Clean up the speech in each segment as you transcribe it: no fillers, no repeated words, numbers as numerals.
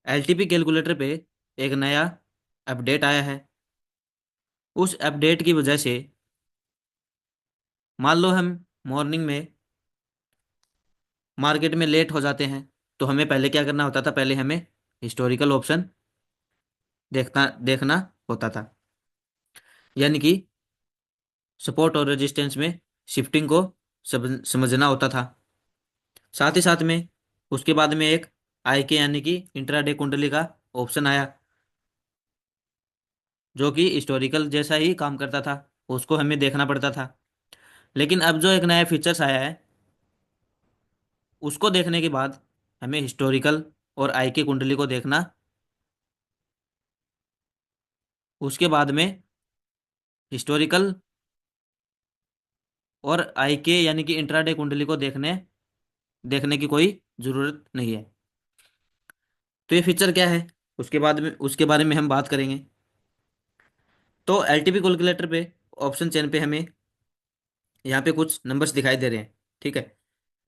LTP calculator पे एक नया अपडेट आया है। उस अपडेट की वजह से मान लो हम मॉर्निंग में मार्केट में लेट हो जाते हैं, तो हमें पहले क्या करना होता था, पहले हमें हिस्टोरिकल ऑप्शन देखना देखना होता था, यानी कि सपोर्ट और रेजिस्टेंस में शिफ्टिंग को समझना होता था। साथ ही साथ में उसके बाद में एक आई के यानी कि इंट्राडे कुंडली का ऑप्शन आया, जो कि हिस्टोरिकल जैसा ही काम करता था, उसको हमें देखना पड़ता था। लेकिन अब जो एक नया फीचर्स आया है, उसको देखने के बाद हमें हिस्टोरिकल और आई के कुंडली को देखना, उसके बाद में हिस्टोरिकल और आई के यानी कि इंट्राडे कुंडली को देखने देखने की कोई ज़रूरत नहीं है। तो ये फीचर क्या है, उसके बाद में उसके बारे में हम बात करेंगे। तो एलटीपी कैलकुलेटर पे ऑप्शन चेन पे हमें यहाँ पे कुछ नंबर्स दिखाई दे रहे हैं, ठीक है।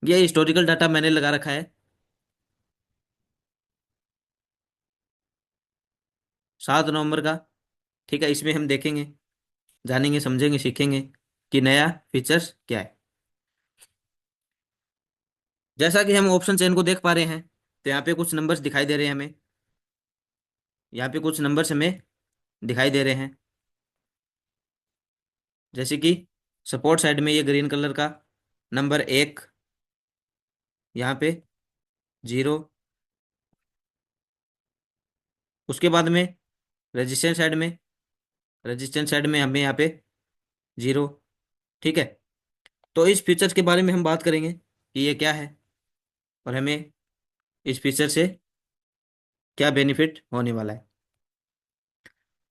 ये हिस्टोरिकल डाटा मैंने लगा रखा है 7 नवंबर का, ठीक है। इसमें हम देखेंगे, जानेंगे, समझेंगे, सीखेंगे कि नया फीचर्स क्या है। जैसा कि हम ऑप्शन चेन को देख पा रहे हैं, तो यहाँ पे कुछ नंबर्स दिखाई दे रहे हैं हमें। यहाँ पे कुछ नंबर्स हमें दिखाई दे रहे हैं, जैसे कि सपोर्ट साइड में ये ग्रीन कलर का नंबर 1, यहाँ पे 0। उसके बाद में रेजिस्टेंस साइड में हमें यहाँ पे 0, ठीक है। तो इस फीचर्स के बारे में हम बात करेंगे कि ये क्या है और हमें इस फीचर से क्या बेनिफिट होने वाला है।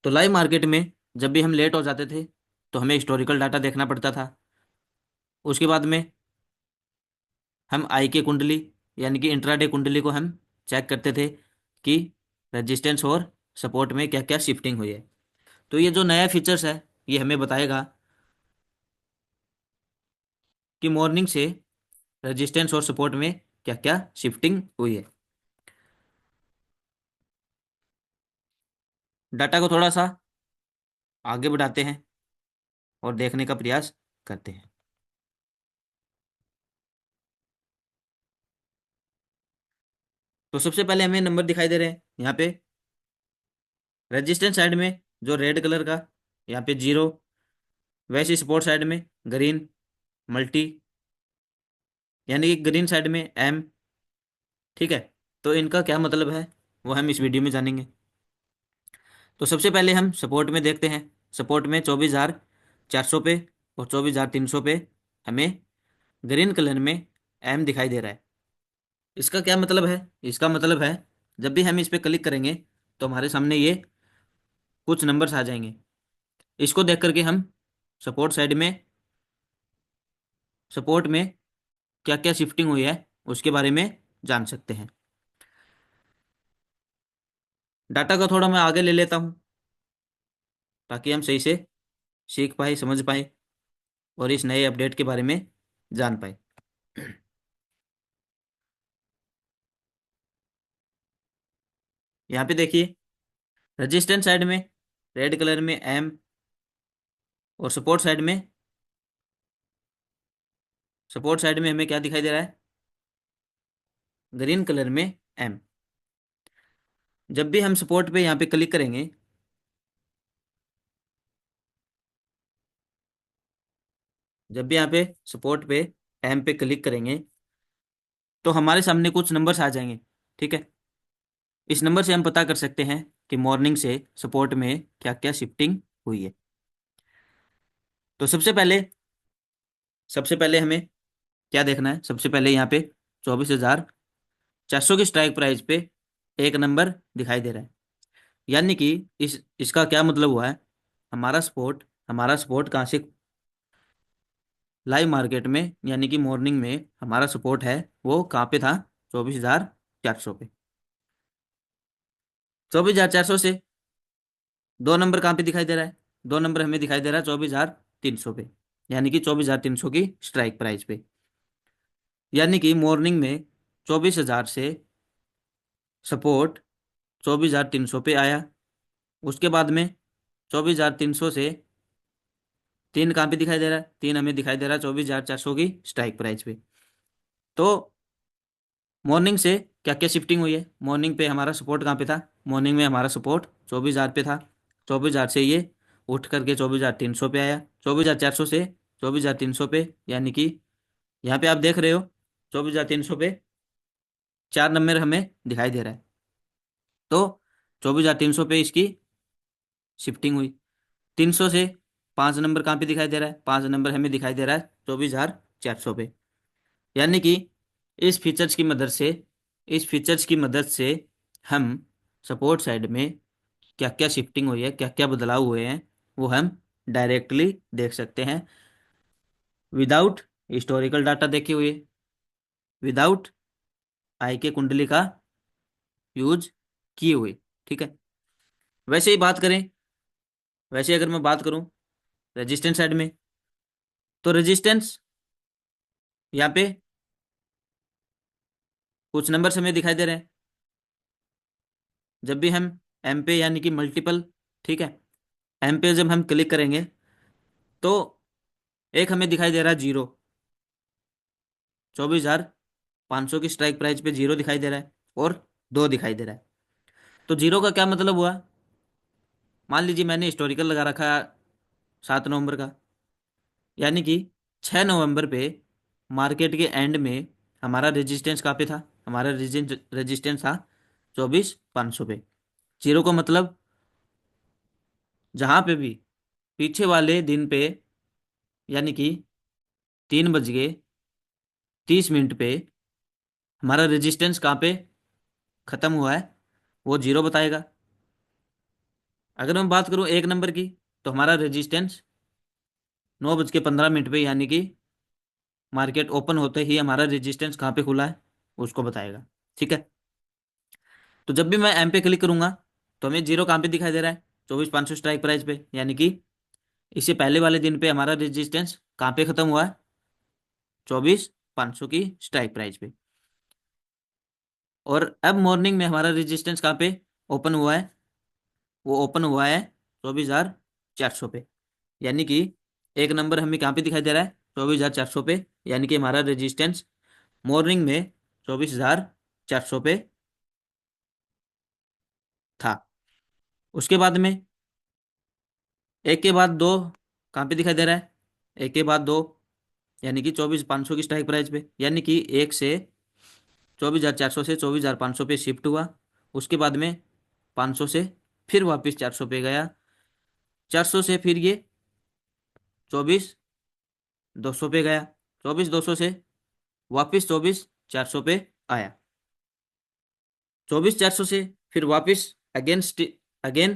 तो लाइव मार्केट में जब भी हम लेट हो जाते थे, तो हमें हिस्टोरिकल डाटा देखना पड़ता था। उसके बाद में हम आई के कुंडली यानी कि इंट्राडे कुंडली को हम चेक करते थे कि रेजिस्टेंस और सपोर्ट में क्या क्या शिफ्टिंग हुई है। तो ये जो नया फीचर्स है, ये हमें बताएगा कि मॉर्निंग से रेजिस्टेंस और सपोर्ट में क्या क्या शिफ्टिंग हुई है। डाटा को थोड़ा सा आगे बढ़ाते हैं और देखने का प्रयास करते हैं। तो सबसे पहले हमें नंबर दिखाई दे रहे हैं यहाँ पे रेजिस्टेंस साइड में, जो रेड कलर का यहाँ पे 0, वैसे सपोर्ट साइड में ग्रीन मल्टी यानी कि ग्रीन साइड में M, ठीक है। तो इनका क्या मतलब है वो हम इस वीडियो में जानेंगे। तो सबसे पहले हम सपोर्ट में देखते हैं। सपोर्ट में 24,400 पे और 24,300 पे हमें ग्रीन कलर में M दिखाई दे रहा है। इसका क्या मतलब है, इसका मतलब है जब भी हम इस पर क्लिक करेंगे, तो हमारे सामने ये कुछ नंबर्स आ जाएंगे। इसको देख करके हम सपोर्ट साइड में सपोर्ट में क्या क्या शिफ्टिंग हुई है उसके बारे में जान सकते हैं। डाटा को थोड़ा मैं आगे ले लेता हूँ, ताकि हम सही से सीख पाए, समझ पाए और इस नए अपडेट के बारे में जान पाए। यहाँ पे देखिए रेजिस्टेंस साइड में रेड कलर में M और सपोर्ट साइड में हमें क्या दिखाई दे रहा है, ग्रीन कलर में M। जब भी हम सपोर्ट पे यहाँ पे क्लिक करेंगे, जब भी यहाँ पे सपोर्ट पे M पे क्लिक करेंगे, तो हमारे सामने कुछ नंबर्स आ जाएंगे, ठीक है। इस नंबर से हम पता कर सकते हैं कि मॉर्निंग से सपोर्ट में क्या क्या शिफ्टिंग हुई है। तो सबसे पहले हमें क्या देखना है, सबसे पहले यहाँ पे 24,400 की स्ट्राइक प्राइस पे एक नंबर दिखाई दे रहा है, यानी कि इसका क्या मतलब हुआ है, हमारा सपोर्ट कहाँ से, लाइव मार्केट में यानी कि मॉर्निंग में हमारा सपोर्ट है वो कहाँ पे था, 24,400 पे। 24,400 से दो नंबर कहाँ पे दिखाई दे रहा है, दो नंबर हमें दिखाई दे रहा है 24,300 पे, यानी कि 24,300 की स्ट्राइक प्राइस पे। यानी कि मॉर्निंग में 24,000 से सपोर्ट 24,300 पे आया। उसके बाद में 24,300 से तीन कहाँ पे दिखाई दे रहा है, तीन हमें दिखाई दे रहा है 24,400 की स्ट्राइक प्राइस पे। तो मॉर्निंग से क्या क्या शिफ्टिंग हुई है, मॉर्निंग पे हमारा सपोर्ट कहाँ पे था, मॉर्निंग में हमारा सपोर्ट 24,000 पे था। 24,000 से ये उठ करके 24,300 पे आया, 24,400 से 24,300 पे, यानी कि यहाँ पे आप देख रहे हो 24,300 पे चार नंबर हमें दिखाई दे रहा है। तो 24,300 पे इसकी शिफ्टिंग हुई। 300 से पाँच नंबर कहाँ पे दिखाई दे रहा है, पाँच नंबर हमें दिखाई दे रहा है 24,400 पे। यानी कि इस फीचर्स की मदद से, इस फीचर्स की मदद से हम सपोर्ट साइड में क्या क्या शिफ्टिंग हुई है, क्या क्या बदलाव हुए हैं, वो हम डायरेक्टली देख सकते हैं, विदाउट हिस्टोरिकल डाटा देखे हुए, विदाउट आई के कुंडली का यूज किए हुए। ठीक है। वैसे ही बात करें, वैसे अगर मैं बात करूं रेजिस्टेंस साइड में, तो रेजिस्टेंस यहाँ पे कुछ नंबर हमें दिखाई दे रहे हैं। जब भी हम एम पे यानी कि मल्टीपल, ठीक है, एम पे जब हम क्लिक करेंगे तो एक हमें दिखाई दे रहा है जीरो, 24,500 की स्ट्राइक प्राइस पे जीरो दिखाई दे रहा है, और दो दिखाई दे रहा है। तो जीरो का क्या मतलब हुआ, मान लीजिए मैंने हिस्टोरिकल लगा रखा 7 नवंबर का, यानी कि 6 नवंबर पे मार्केट के एंड में हमारा रेजिस्टेंस कहाँ पे था, हमारा रेजिस्टेंस था 24,500 पे। जीरो का मतलब जहाँ पे भी पीछे वाले दिन पे, यानी कि 3 बज के 30 मिनट पे हमारा रेजिस्टेंस कहाँ पे खत्म हुआ है, वो जीरो बताएगा। अगर मैं बात करूँ एक नंबर की, तो हमारा रेजिस्टेंस 9 बज के 15 मिनट पे, यानी कि मार्केट ओपन होते ही हमारा रेजिस्टेंस कहाँ पे खुला है उसको बताएगा। ठीक है। तो जब भी मैं एम पे क्लिक करूंगा तो हमें जीरो कहाँ पे दिखाई दे रहा है, 24,500 स्ट्राइक प्राइस पे, यानी कि इससे पहले वाले दिन पे हमारा रेजिस्टेंस कहाँ पे खत्म हुआ है, 24,500 की स्ट्राइक प्राइस पे। और अब मॉर्निंग में हमारा रेजिस्टेंस कहाँ पे ओपन हुआ है, वो ओपन हुआ है 24,400 पे, यानी कि एक नंबर हमें कहाँ पे दिखाई दे रहा है, 24,400 पे, यानी कि हमारा रेजिस्टेंस मॉर्निंग में 24,400 पे था। उसके बाद में एक के बाद दो कहाँ पे दिखाई दे रहा है, एक के बाद दो, यानी कि 24,500 की स्ट्राइक प्राइस पे, यानी कि एक से 24,400 से 24,500 पे शिफ्ट हुआ। उसके बाद में 500 से फिर वापस 400 पे गया, 400 से फिर ये 24,200 पे गया, 24,200 से वापस 24,400 पे आया, 24,400 से फिर वापस अगेन अगेन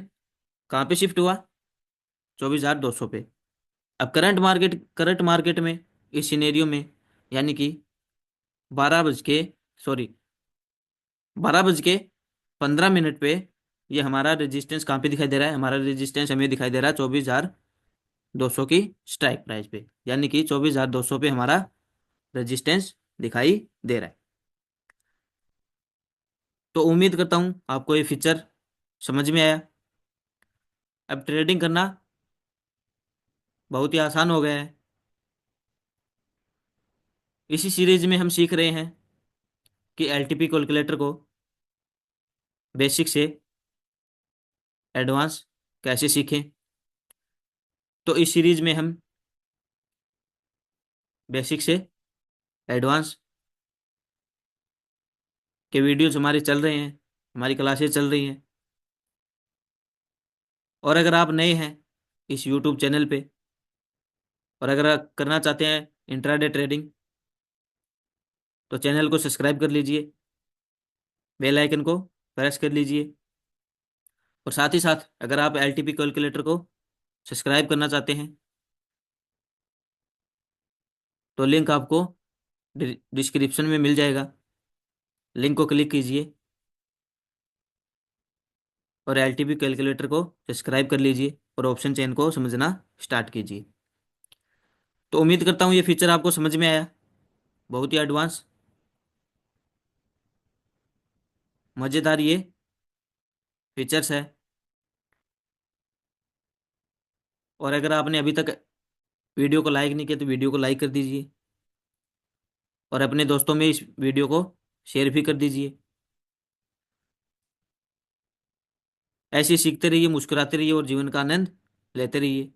कहाँ पे शिफ्ट हुआ, 24,200 पे। अब करंट मार्केट में इस सिनेरियो में, यानी कि 12 बज के सॉरी 12 बज के 15 मिनट पे ये हमारा रेजिस्टेंस कहाँ पे दिखाई दे रहा है, हमारा रेजिस्टेंस हमें दिखाई दे रहा है 24,200 की स्ट्राइक प्राइस पे, यानी कि 24,200 पे हमारा रेजिस्टेंस दिखाई दे रहा है। तो उम्मीद करता हूँ आपको ये फीचर समझ में आया। अब ट्रेडिंग करना बहुत ही आसान हो गया है। इसी सीरीज में हम सीख रहे हैं कि एलटीपी कैलकुलेटर को बेसिक से एडवांस कैसे सीखें। तो इस सीरीज में हम बेसिक से एडवांस के वीडियोज हमारे चल रहे हैं, हमारी क्लासेस चल रही हैं। और अगर आप नए हैं इस यूट्यूब चैनल पे, और अगर आप करना चाहते हैं इंट्राडे ट्रेडिंग, तो चैनल को सब्सक्राइब कर लीजिए, बेल आइकन को प्रेस कर लीजिए। और साथ ही साथ अगर आप एलटीपी कैलकुलेटर को सब्सक्राइब करना चाहते हैं तो लिंक आपको डिस्क्रिप्शन में मिल जाएगा, लिंक को क्लिक कीजिए और एलटीपी कैलकुलेटर को सब्सक्राइब कर लीजिए और ऑप्शन चेन को समझना स्टार्ट कीजिए। तो उम्मीद करता हूँ ये फीचर आपको समझ में आया, बहुत ही एडवांस, मज़ेदार ये फीचर्स है। और अगर आपने अभी तक वीडियो को लाइक नहीं किया तो वीडियो को लाइक कर दीजिए, और अपने दोस्तों में इस वीडियो को शेयर भी कर दीजिए। ऐसे ही सीखते रहिए, मुस्कुराते रहिए और जीवन का आनंद लेते रहिए।